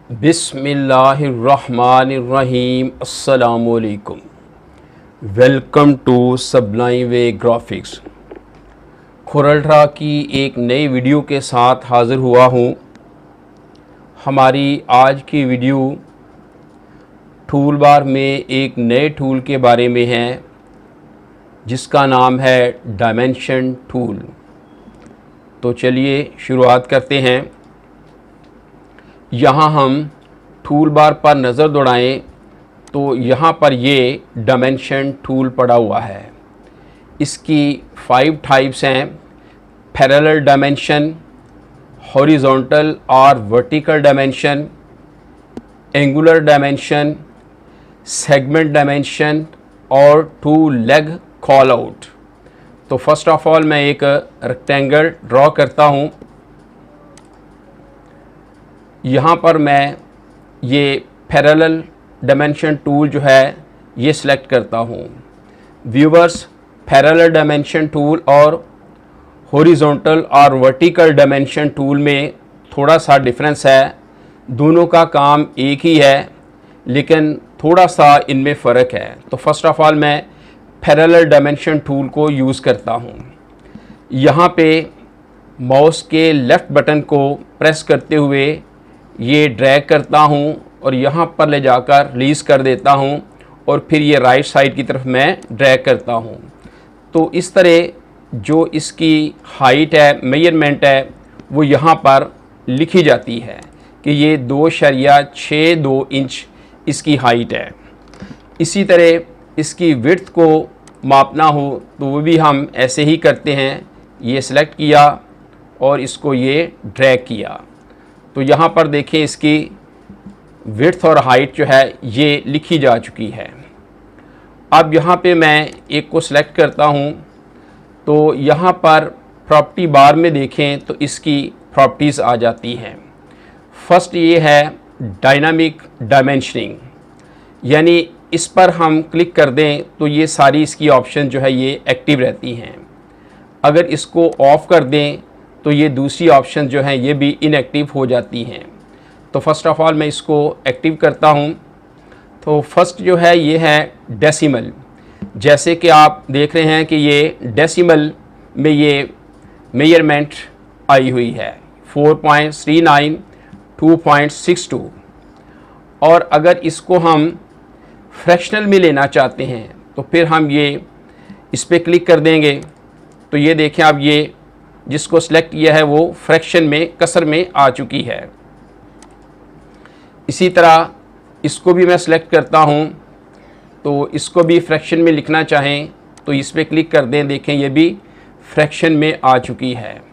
बिस्मिल्लाहिर्रहमानिर्रहीम। अस्सलामुअलैकुम। Welcome to Sublime Way Graphics. खुरल्ट्रा की एक नई वीडियो के साथ हाज़िर हुआ हूँ। हमारी आज की वीडियो टूल बार में एक नए टूल के बारे में है जिसका नाम है डायमेंशन टूल। तो चलिए शुरुआत करते हैं। यहाँ हम टूल बार पर नज़र दौड़ाएं तो यहाँ पर ये डायमेंशन टूल पड़ा हुआ है। इसकी 5 टाइप्स हैं: पैरेलल डायमेंशन, हॉरिजॉन्टल और vertical dimension, angular dimension, segment dimension और टू लेग कॉल आउट। तो फर्स्ट ऑफ ऑल मैं एक रेक्टेंगल ड्रॉ करता हूँ। यहाँ पर मैं ये पैरेलल डायमेंशन टूल जो है ये सिलेक्ट करता हूँ। व्यूवर्स, पैरेलल डायमेंशन टूल और हॉरिजॉन्टल और वर्टिकल डायमेंशन टूल में थोड़ा सा डिफरेंस है। दोनों का काम एक ही है लेकिन थोड़ा सा इनमें फ़र्क है। तो फर्स्ट ऑफ ऑल मैं पैरेलल डायमेंशन टूल को यूज़ करता हूँ। यहाँ पे माउस के लेफ़्ट बटन को प्रेस करते हुए ये ड्रैग करता हूँ और यहाँ पर ले जाकर रिलीज़ कर देता हूँ और फिर ये राइट साइड की तरफ मैं ड्रैग करता हूँ। तो इस तरह जो इसकी हाइट है, मेजरमेंट है, वो यहाँ पर लिखी जाती है कि ये 2.62 इंच इसकी हाइट है। इसी तरह इसकी विड्थ को मापना हो तो वो भी हम ऐसे ही करते हैं। ये सिलेक्ट किया और इसको ये ड्रैग किया तो यहाँ पर देखें इसकी विड्थ और हाइट जो है ये लिखी जा चुकी है। अब यहाँ पे मैं एक को सिलेक्ट करता हूँ तो यहाँ पर प्रॉपर्टी बार में देखें तो इसकी प्रॉपर्टीज़ आ जाती हैं। फर्स्ट ये है डायनामिक डायमेंशनिंग, यानी इस पर हम क्लिक कर दें तो ये सारी इसकी ऑप्शन जो है ये एक्टिव रहती हैं। अगर इसको ऑफ़ कर दें तो ये दूसरी ऑप्शन जो है ये भी इनएक्टिव हो जाती हैं। तो फर्स्ट ऑफ ऑल मैं इसको एक्टिव करता हूँ। तो फर्स्ट जो है ये है डेसिमल। जैसे कि आप देख रहे हैं कि ये डेसिमल में ये मेजरमेंट आई हुई है 4.39 2.62। और अगर इसको हम फ्रैक्शनल में लेना चाहते हैं तो फिर हम ये इस पर क्लिक कर देंगे तो ये देखें अब ये जिसको सिलेक्ट किया है वो फ्रैक्शन में, कसर में आ चुकी है। इसी तरह इसको भी मैं सिलेक्ट करता हूँ तो इसको भी फ्रैक्शन में लिखना चाहें तो इस पर क्लिक कर दें, देखें ये भी फ्रैक्शन में आ चुकी है।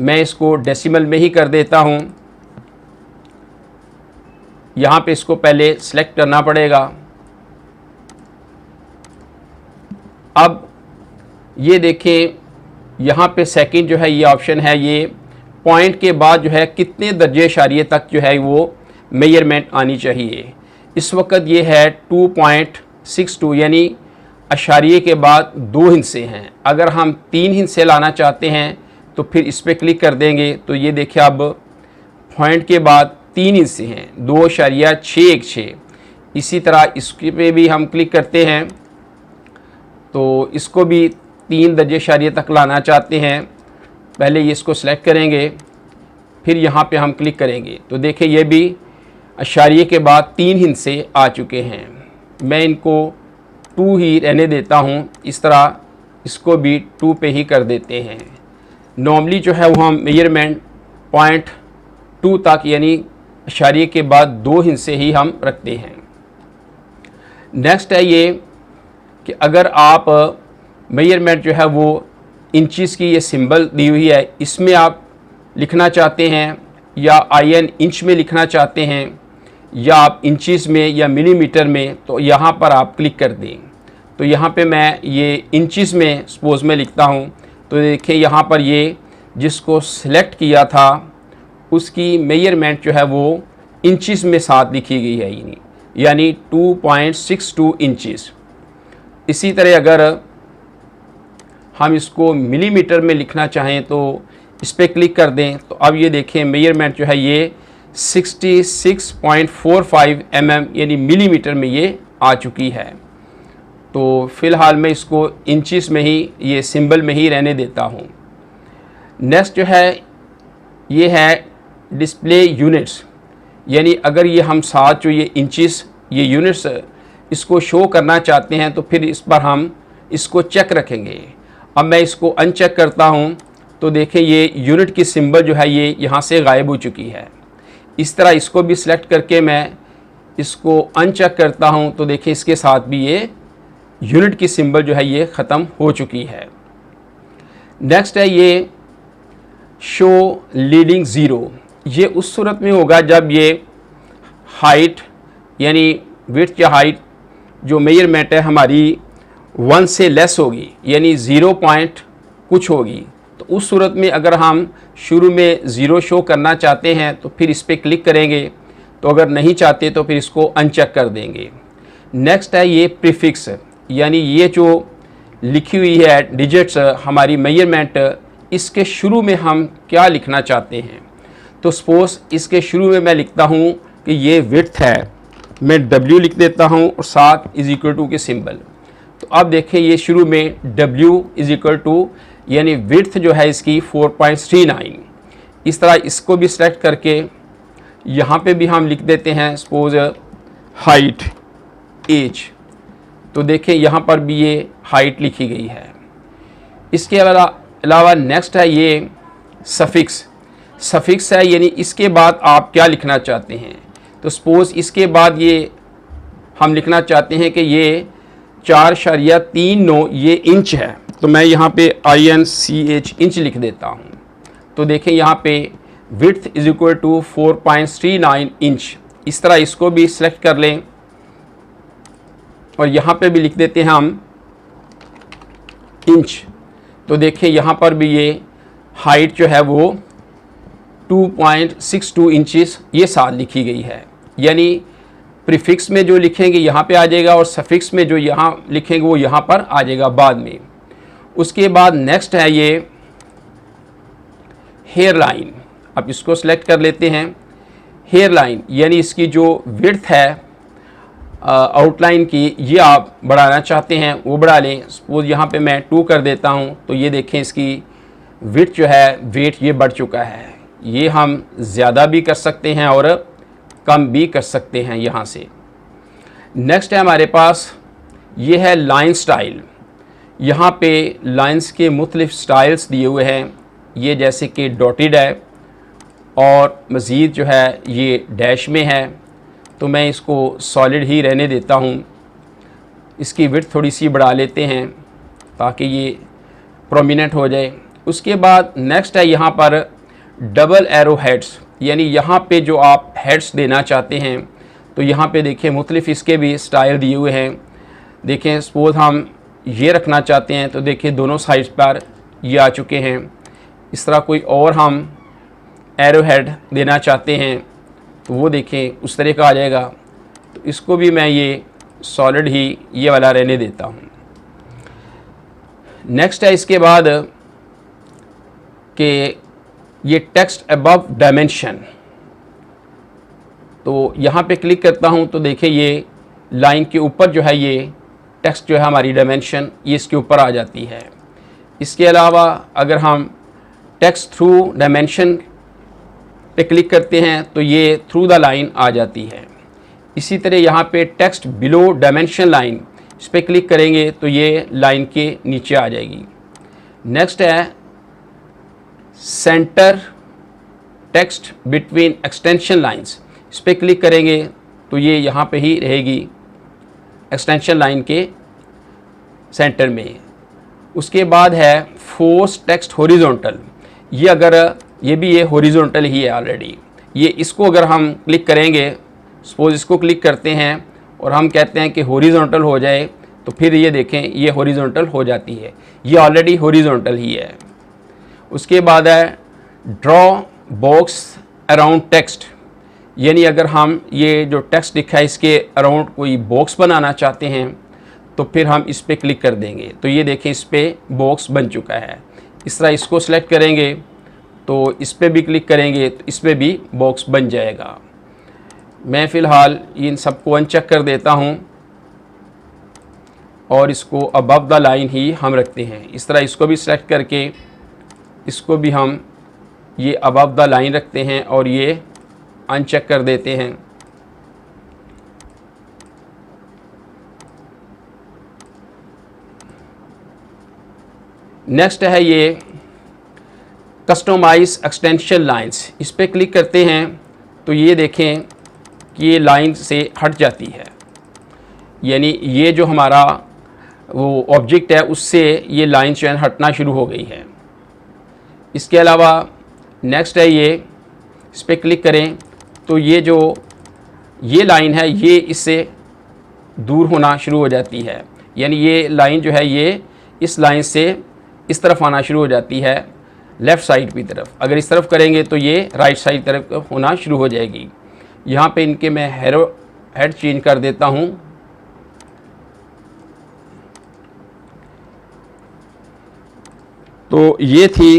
मैं इसको डेसिमल में ही कर देता हूँ। यहाँ पे इसको पहले सिलेक्ट करना पड़ेगा। अब ये देखें यहाँ पे सेकंड जो है ये ऑप्शन है, ये पॉइंट के बाद जो है कितने दर्जे इशारिये तक जो है वो मेजरमेंट आनी चाहिए। इस वक्त ये है 2.62, यानी इशारिये के बाद 2 हिस्से हैं। अगर हम 3 हिस्से लाना चाहते हैं तो फिर इस पर क्लिक कर देंगे तो ये देखिए अब पॉइंट के बाद 3 हिस्से हैं, 2.616। इसी तरह इसके पे भी हम क्लिक करते हैं तो इसको भी 3 दर्जे इशारिये तक लाना चाहते हैं। पहले ये इसको सिलेक्ट करेंगे, फिर यहाँ पे हम क्लिक करेंगे तो देखें ये भी इशारिये के बाद 3 हिस्से आ चुके हैं। मैं इनको 2 ही रहने देता हूँ। इस तरह इसको भी 2 पे ही कर देते हैं। नॉर्मली जो है वो हम मेजरमेंट 0.2 तक, यानी इशारिये के बाद 2 हिस्से ही हम रखते हैं। नेक्स्ट है ये कि अगर आप मेजरमेंट जो है वो इंचज़ की ये सिंबल दी हुई है, इसमें आप लिखना चाहते हैं या IN इंच में लिखना चाहते हैं या आप इंचज़ में या मिलीमीटर में, तो यहाँ पर आप क्लिक कर दें। तो यहाँ पे मैं ये इंचज़ में सपोज़ में लिखता हूँ तो देखिए यहाँ पर ये जिसको सिलेक्ट किया था उसकी मेजरमेंट जो है वो इंचज़ में साथ लिखी गई है, यानी 2.62 इंचज़। इसी तरह अगर हम इसको मिलीमीटर में लिखना चाहें तो इस पर क्लिक कर दें तो अब ये देखें मेजरमेंट जो है ये 66.45 यानी मिलीमीटर में ये आ चुकी है। तो फ़िलहाल मैं इसको इंचेस में ही, ये सिंबल में ही रहने देता हूँ। नेक्स्ट जो है ये है डिस्प्ले यूनिट्स, यानी अगर ये हम साथ जो ये इंचेस, ये यूनिट्स इसको शो करना चाहते हैं तो फिर इस पर हम इसको चेक रखेंगे। अब मैं इसको अनचेक करता हूँ तो देखें ये यूनिट की सिंबल जो है ये यहाँ से गायब हो चुकी है। इस तरह इसको भी सिलेक्ट करके मैं इसको अनचेक करता हूँ तो देखें इसके साथ भी ये यूनिट की सिंबल जो है ये ख़त्म हो चुकी है। नेक्स्ट है ये शो लीडिंग ज़ीरो। ये उस सूरत में होगा जब ये हाइट यानी विड्थ या हाइट जो मेजरमेंट है हमारी 1 से लेस होगी, यानी 0 पॉइंट कुछ होगी। तो उस सूरत में अगर हम शुरू में 0 शो करना चाहते हैं तो फिर इस पर क्लिक करेंगे, तो अगर नहीं चाहते तो फिर इसको अनचेक कर देंगे। नेक्स्ट है ये प्रीफिक्स, यानी ये जो लिखी हुई है डिजिट्स हमारी मेजरमेंट, इसके शुरू में हम क्या लिखना चाहते हैं। तो सपोज़ इसके शुरू में मैं लिखता हूँ कि ये विड्थ है, मैं W लिख देता हूँ और साथ इज इक्वल टू के सिंबल। तो अब देखें ये शुरू में W इज इक्वल टू यानी विड्थ जो है इसकी 4.39। इस तरह इसको भी सेलेक्ट करके यहाँ पे भी हम लिख देते हैं सपोज हाइट एज। तो देखें यहाँ पर भी ये हाइट लिखी गई है। इसके अलावा नेक्स्ट है ये सफिक्स। सफिक्स है यानी इसके बाद आप क्या लिखना चाहते हैं। तो सपोज़ इसके बाद ये हम लिखना चाहते हैं कि ये 4.39 ये इंच है, तो मैं यहाँ पे INCH इंच लिख देता हूँ। तो देखें यहाँ पे width is equal to 4.39 inch. इस तरह इसको भी सिलेक्ट कर लें और यहाँ पे भी लिख देते हैं हम इंच। तो देखें यहाँ पर भी ये हाइट जो है वो 2.62 इंचेस ये साथ लिखी गई है। यानी प्रीफिक्स में जो लिखेंगे यहाँ पे आ जाएगा और सफिक्स में जो यहाँ लिखेंगे वो यहाँ पर आ जाएगा बाद में। उसके बाद नेक्स्ट है ये हेयर लाइन। अब इसको सेलेक्ट कर लेते हैं। हेयर लाइन यानी इसकी जो विड्थ है आउटलाइन की, ये आप बढ़ाना चाहते हैं वो बढ़ा लें। सपोज यहाँ पे मैं 2 कर देता हूँ तो ये देखें इसकी विड्थ जो है वेट ये बढ़ चुका है। ये हम ज़्यादा भी कर सकते हैं और कम भी कर सकते हैं यहाँ से। नेक्स्ट है हमारे पास ये है लाइन स्टाइल। यहाँ पे लाइंस के मुख्तलिफ स्टाइल्स दिए हुए हैं, ये जैसे कि डॉटेड है और मज़ीद जो है ये डैश में है। तो मैं इसको सॉलिड ही रहने देता हूँ। इसकी विड्थ थोड़ी सी बढ़ा लेते हैं ताकि ये प्रोमिनेंट हो जाए। उसके बाद नेक्स्ट है यहाँ पर डबल एरो हेड्स, यानी यहाँ पे जो आप हेड्स देना चाहते हैं तो यहाँ पे देखें मुख्तलिफ इसके भी स्टाइल दिए हुए हैं। देखें सपोज हम ये रखना चाहते हैं तो देखिए दोनों साइड्स पर ये आ चुके हैं। इस तरह कोई और हम एरो हेड देना चाहते हैं तो वो देखें उस तरह का आ जाएगा। तो इसको भी मैं ये सॉलिड ही ये वाला रहने देता हूँ। नेक्स्ट है इसके बाद कि ये टेक्स्ट अबव डायमेंशन। तो यहाँ पे क्लिक करता हूँ तो देखें ये लाइन के ऊपर जो है ये टेक्स्ट जो है हमारी डायमेंशन ये इसके ऊपर आ जाती है। इसके अलावा अगर हम टेक्स्ट थ्रू डायमेंशन पे क्लिक करते हैं तो ये थ्रू द लाइन आ जाती है। इसी तरह यहाँ पे टेक्स्ट बिलो डायमेंशन लाइन, इस पर क्लिक करेंगे तो ये लाइन के नीचे आ जाएगी। नेक्स्ट है centre text between extension lines, इस पर क्लिक करेंगे तो ये यहाँ पे ही रहेगी एक्सटेंशन लाइन के सेंटर में। उसके बाद है फोर्स टेक्स्ट हॉरिजॉन्टल, ये अगर ये भी ये हॉरिजॉन्टल ही है ऑलरेडी। ये इसको अगर हम क्लिक करेंगे, सपोज इसको क्लिक करते हैं और हम कहते हैं कि हॉरिजॉन्टल हो जाए तो फिर ये देखें ये हॉरिजॉन्टल हो जाती है, ये ऑलरेडी हॉरिजॉन्टल ही है। उसके बाद है ड्रॉ बॉक्स अराउंड टेक्स्ट, यानी अगर हम ये जो टेक्स्ट लिखा है इसके अराउंड कोई बॉक्स बनाना चाहते हैं तो फिर हम इस पर क्लिक कर देंगे तो ये देखें इस पर बॉक्स बन चुका है। इस तरह इसको सेलेक्ट करेंगे तो इस पर भी क्लिक करेंगे तो इस पर भी बॉक्स बन जाएगा। मैं फ़िलहाल इन सबको अनचेक कर देता हूँ और इसको अबव द लाइन ही हम रखते हैं। इस तरह इसको भी सेलेक्ट करके इसको भी हम ये अबव द लाइन रखते हैं और ये अनचेक कर देते हैं। नेक्स्ट है ये कस्टमाइज एक्सटेंशन लाइंस। इस पर क्लिक करते हैं तो ये देखें कि ये लाइन से हट जाती है, यानी ये जो हमारा वो ऑब्जेक्ट है उससे ये लाइन जो है हटना शुरू हो गई है। इसके अलावा नेक्स्ट है ये, इस पर क्लिक करें तो ये जो ये लाइन है ये इससे दूर होना शुरू हो जाती है, यानी ये लाइन जो है ये इस लाइन से इस तरफ आना शुरू हो जाती है लेफ़्ट साइड की तरफ। अगर इस तरफ करेंगे तो ये राइट साइड तरफ होना शुरू हो जाएगी। यहाँ पे इनके मैं हेरो हेड चेंज कर देता हूँ। तो ये थी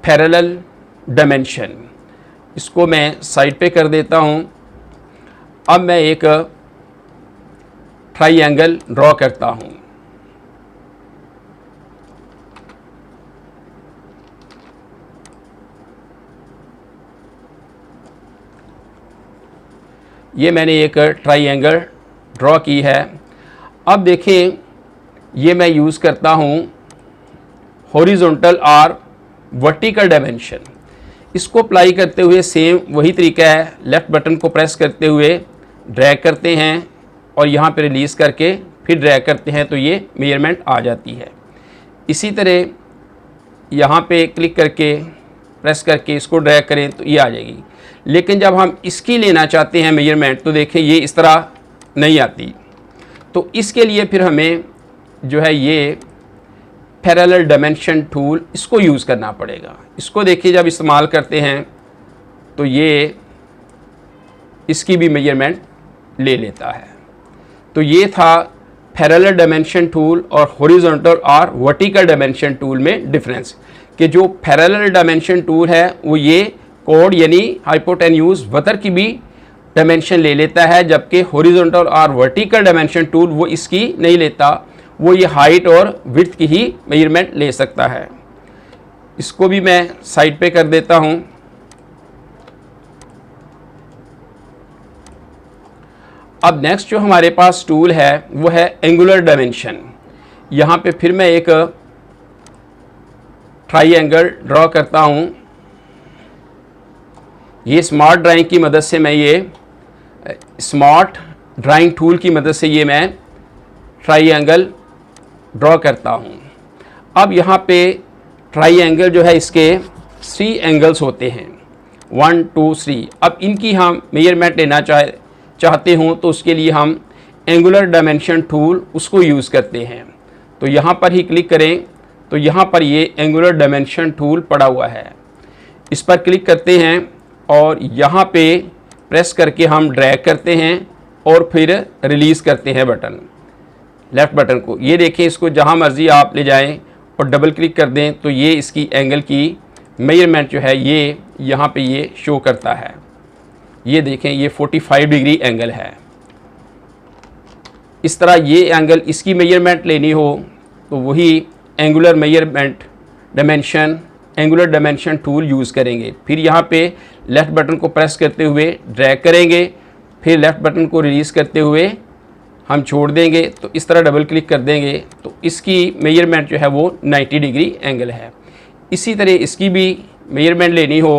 पैरेलल डायमेंशन। इसको मैं साइड पे कर देता हूँ। अब मैं एक ट्राइएंगल ड्रॉ करता हूँ। ये मैंने एक ट्राइएंगल ड्रॉ की है। अब देखें ये मैं यूज़ करता हूँ हॉरिजॉन्टल और वर्टिकल डायमेंशन। इसको अप्लाई करते हुए सेम वही तरीका है, लेफ़्ट बटन को प्रेस करते हुए ड्रैग करते हैं और यहाँ पे रिलीज़ करके फिर ड्रैग करते हैं तो ये मेजरमेंट आ जाती है। इसी तरह यहाँ पे क्लिक करके प्रेस करके इसको ड्रैग करें तो ये आ जाएगी। लेकिन जब हम इसकी लेना चाहते हैं मेजरमेंट तो देखें ये इस तरह नहीं आती। तो इसके लिए फिर हमें जो है ये पैरेलल डायमेंशन टूल इसको यूज़ करना पड़ेगा। इसको देखिए जब इस्तेमाल करते हैं तो ये इसकी भी मेजरमेंट ले लेता है। तो ये था पैरेलल डायमेंशन टूल और हॉरिजॉन्टल और वर्टिकल डायमेंशन टूल में डिफरेंस, कि जो पैरेलल डायमेंशन टूल है वो ये कोड यानी हाइपोटेन्यूज वक्र की भी डायमेंशन ले लेता है, जबकि हॉरिजॉन्टल और वर्टिकल डायमेंशन टूल वो इसकी नहीं लेता, वो ये हाइट और विड्थ की ही मेजरमेंट ले सकता है। इसको भी मैं साइड पे कर देता हूँ। अब नेक्स्ट जो हमारे पास टूल है वो है एंगुलर डायमेंशन। यहाँ पे फिर मैं एक ट्राइएंगल ड्रॉ करता हूँ। ये स्मार्ट ड्राइंग की मदद से मैं ये स्मार्ट ड्राइंग टूल की मदद से ये मैं ट्राइएंगल ड्रॉ करता हूँ। अब यहाँ पे ट्राइएंगल जो है इसके 3 एंगल्स होते हैं, 1 2 3। अब इनकी हम मेजरमेंट लेना चाहते हों तो उसके लिए हम एंगुलर डायमेंशन टूल उसको यूज़ करते हैं। तो यहाँ पर ही क्लिक करें तो यहाँ पर ये एंगुलर डायमेंशन टूल पड़ा हुआ है। इस पर क्लिक करते हैं और यहाँ पे प्रेस करके हम ड्रैग करते हैं और फिर रिलीज़ करते हैं बटन, लेफ़्ट बटन को। ये देखें, इसको जहाँ मर्ज़ी आप ले जाएं और डबल क्लिक कर दें तो ये इसकी एंगल की मेजरमेंट जो है ये यहाँ पे ये शो करता है। ये देखें, ये 45 डिग्री एंगल है। इस तरह ये एंगल इसकी मेजरमेंट लेनी हो तो वही angular measurement dimension angular dimension tool use करेंगे। फिर यहाँ पे लेफ़्ट बटन को प्रेस करते हुए ड्रैग करेंगे, फिर लेफ़्ट बटन को रिलीज़ करते हुए हम छोड़ देंगे। तो इस तरह डबल क्लिक कर देंगे तो इसकी मेजरमेंट जो है वो 90 डिग्री एंगल है। इसी तरह इसकी भी मेजरमेंट लेनी हो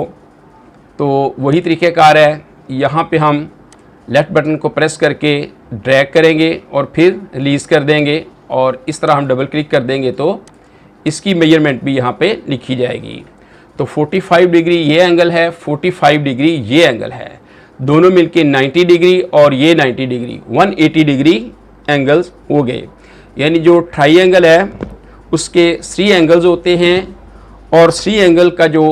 तो वही तरीक़ेकार है। यहाँ पे हम लेफ़्ट बटन को प्रेस करके ड्रैग करेंगे और फिर रिलीज़ कर देंगे और इस तरह हम डबल क्लिक कर देंगे तो इसकी मेजरमेंट भी यहाँ पे लिखी जाएगी। तो 45 डिग्री ये एंगल है, 45 डिग्री ये एंगल है, दोनों मिलके 90 डिग्री और ये 90 डिग्री, 180 डिग्री एंगल्स हो गए। यानी जो ट्राइएंगल है उसके 3 एंगल्स होते हैं और 3 एंगल का जो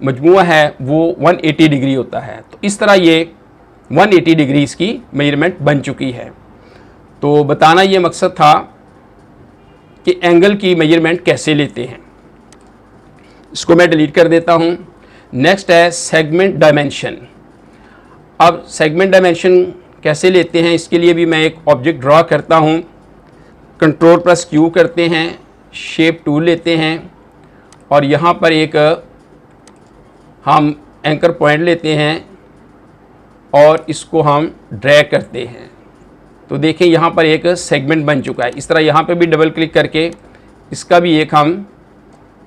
मजमुआ है वो 180 डिग्री होता है। तो इस तरह ये 180 डिग्री इसकी मेजरमेंट बन चुकी है। तो बताना ये मकसद था कि एंगल की मेजरमेंट कैसे लेते हैं। इसको मैं डिलीट कर देता हूँ। नेक्स्ट है सेगमेंट डायमेंशन। अब सेगमेंट डायमेंशन कैसे लेते हैं, इसके लिए भी मैं एक ऑब्जेक्ट ड्रॉ करता हूँ। कंट्रोल प्लस क्यू करते हैं, शेप टूल लेते हैं और यहाँ पर एक हम एंकर पॉइंट लेते हैं और इसको हम ड्रैग करते हैं। तो देखें यहाँ पर एक सेगमेंट बन चुका है। इस तरह यहाँ पे भी डबल क्लिक करके इसका भी एक हम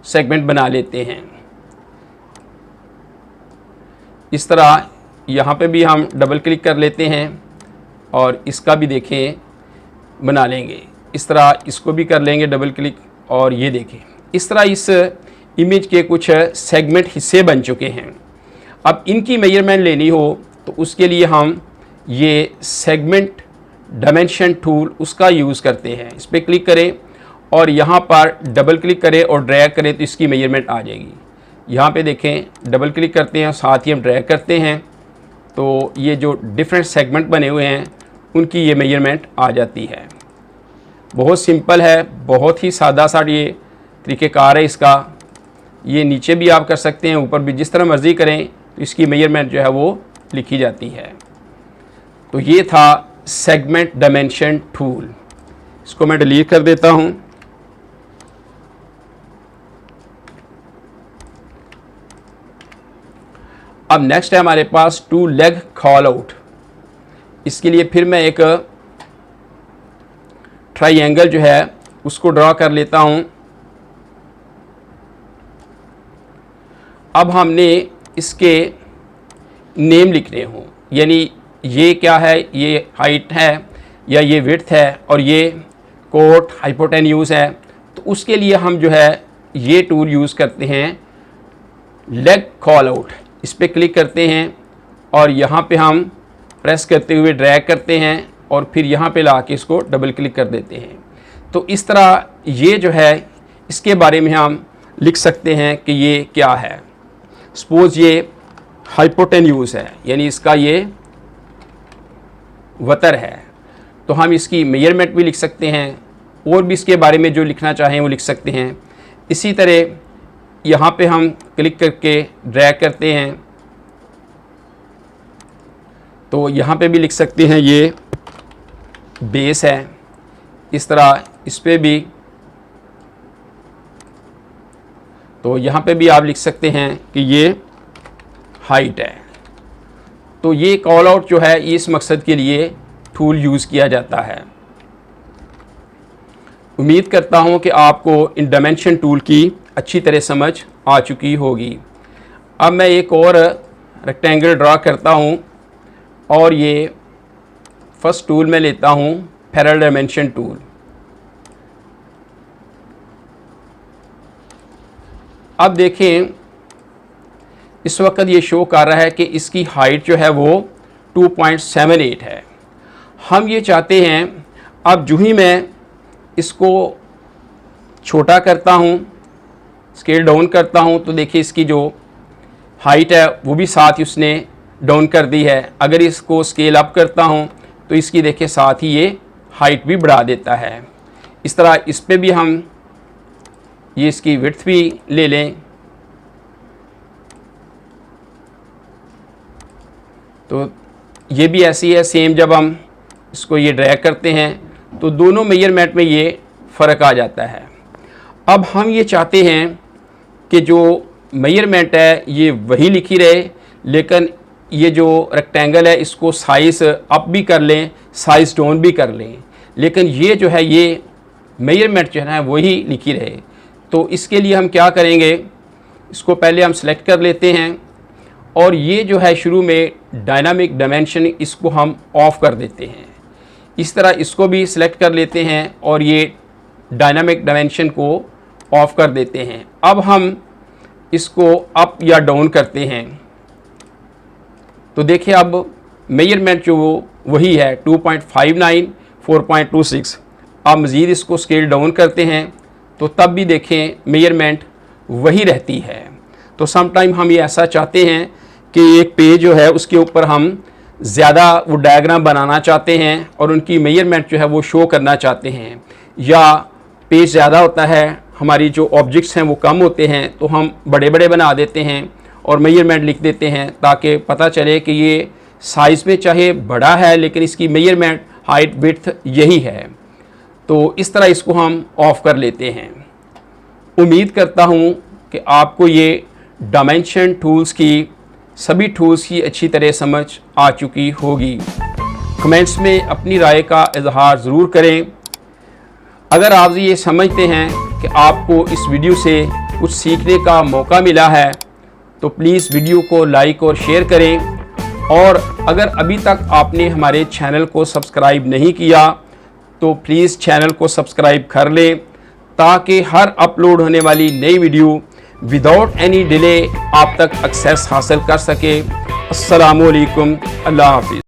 सेगमेंट बना लेते हैं। इस तरह यहाँ पे भी हम डबल क्लिक कर लेते हैं और इसका भी देखें बना लेंगे। इस तरह इसको भी कर लेंगे डबल क्लिक और ये देखें इस तरह इस इमेज के कुछ सेगमेंट हिस्से बन चुके हैं। अब इनकी मेजरमेंट लेनी हो तो उसके लिए हम ये सेगमेंट डायमेंशन टूल उसका यूज़ करते हैं। इस पर क्लिक करें और यहाँ पर डबल क्लिक करें और ड्रैग करें तो इसकी मेजरमेंट आ जाएगी। यहाँ पे देखें डबल क्लिक करते हैं, साथ ही हम ड्रैग करते हैं तो ये जो डिफरेंट सेगमेंट बने हुए हैं उनकी ये मेजरमेंट आ जाती है। बहुत सिंपल है, बहुत ही सादा सा ये तरीक़ेकार है इसका। ये नीचे भी आप कर सकते हैं, ऊपर भी, जिस तरह मर्ज़ी करें तो इसकी मेजरमेंट जो है वो लिखी जाती है। तो ये था सेगमेंट डायमेंशन टूल। इसको मैं डिलीट कर देता हूँ। अब नेक्स्ट है हमारे पास टू लेग कॉल आउट। इसके लिए फिर मैं एक ट्राइंगल जो है उसको ड्रॉ कर लेता हूँ। अब हमने इसके नेम लिखने हों, यानी ये क्या है, ये हाइट है या ये विड्थ है और ये कोट हाइपोटेन्यूज है। तो उसके लिए हम जो है ये टूल यूज़ करते हैं लेग कॉल आउट। इस पर क्लिक करते हैं और यहाँ पे हम प्रेस करते हुए ड्रैग करते हैं और फिर यहाँ पे ला के इसको डबल क्लिक कर देते हैं। तो इस तरह ये जो है इसके बारे में हम लिख सकते हैं कि ये क्या है। सपोज़ ये हाइपोटेन्यूज है, यानी इसका ये वतर है, तो हम इसकी मेजरमेंट भी लिख सकते हैं और भी इसके बारे में जो लिखना चाहें वो लिख सकते हैं। इसी तरह यहाँ पे हम क्लिक करके ड्रैग करते हैं तो यहाँ पे भी लिख सकते हैं ये बेस है। इस तरह इस पे भी, तो यहाँ पे भी आप लिख सकते हैं कि ये हाइट है। तो ये कॉल आउट जो है इस मकसद के लिए टूल यूज़ किया जाता है। उम्मीद करता हूँ कि आपको इन डायमेंशन टूल की अच्छी तरह समझ आ चुकी होगी। अब मैं एक और रेक्टेंगल ड्रा करता हूँ और ये फर्स्ट टूल में लेता हूँ पैरेलल डायमेंशन टूल। अब देखें इस वक्त ये शो कर रहा है कि इसकी हाइट जो है वो 2.78 है। हम ये चाहते हैं, अब जो ही मैं इसको छोटा करता हूँ, स्केल डाउन करता हूँ, तो देखिए इसकी जो हाइट है वो भी साथ ही उसने डाउन कर दी है। अगर इसको स्केल अप करता हूँ तो इसकी देखिए साथ ही ये हाइट भी बढ़ा देता है। इस तरह इस पे भी हम ये इसकी विड्थ भी ले लें तो ये भी ऐसी है सेम। जब हम इसको ये ड्रैग करते हैं तो दोनों मेजरमेंट में ये फ़र्क आ जाता है। अब हम ये चाहते हैं कि जो मेजरमेंट है ये वही लिखी रहे, लेकिन ये जो रेक्टेंगल है इसको साइज़ अप भी कर लें, साइज़ डाउन भी कर लें, लेकिन ये जो है ये मेजरमेंट जो है वही लिखी रहे। तो इसके लिए हम क्या करेंगे, इसको पहले हम सेलेक्ट कर लेते हैं और ये जो है शुरू में डायनामिक डायमेंशन इसको हम ऑफ़ कर देते हैं। इस तरह इसको भी सिलेक्ट कर लेते हैं और ये डायनामिक डायमेंशन को ऑफ़ कर देते हैं। अब हम इसको अप या डाउन करते हैं तो देखिए अब मेजरमेंट जो वही है 2.59 4.26। अब मज़ीद इसको स्केल डाउन करते हैं तो तब भी देखें मेजरमेंट वही रहती है। तो समटाइम हम ये ऐसा चाहते हैं कि एक पेज जो है उसके ऊपर हम ज़्यादा वो डायग्राम बनाना चाहते हैं और उनकी मेजरमेंट जो है वो शो करना चाहते हैं, या पेज ज़्यादा होता है हमारी जो ऑब्जेक्ट्स हैं वो कम होते हैं तो हम बड़े बड़े बना देते हैं और मेजरमेंट लिख देते हैं ताकि पता चले कि ये साइज़ में चाहे बड़ा है लेकिन इसकी मेजरमेंट हाइट विड्थ यही है। तो इस तरह इसको हम ऑफ़ कर लेते हैं। उम्मीद करता हूँ कि आपको ये डायमेंशन टूल्स की सभी टूल्स की अच्छी तरह समझ आ चुकी होगी। कमेंट्स में अपनी राय का इजहार ज़रूर करें। अगर आप ये समझते हैं कि आपको इस वीडियो से कुछ सीखने का मौका मिला है तो प्लीज़ वीडियो को लाइक और शेयर करें, और अगर अभी तक आपने हमारे चैनल को सब्सक्राइब नहीं किया तो प्लीज़ चैनल को सब्सक्राइब कर लें ताकि हर अपलोड होने वाली नई वीडियो विदाउट एनी डिले आप तक एक्सेस हासिल कर सके। अस्सलामु अलैकुम, अल्लाह हाफिज़।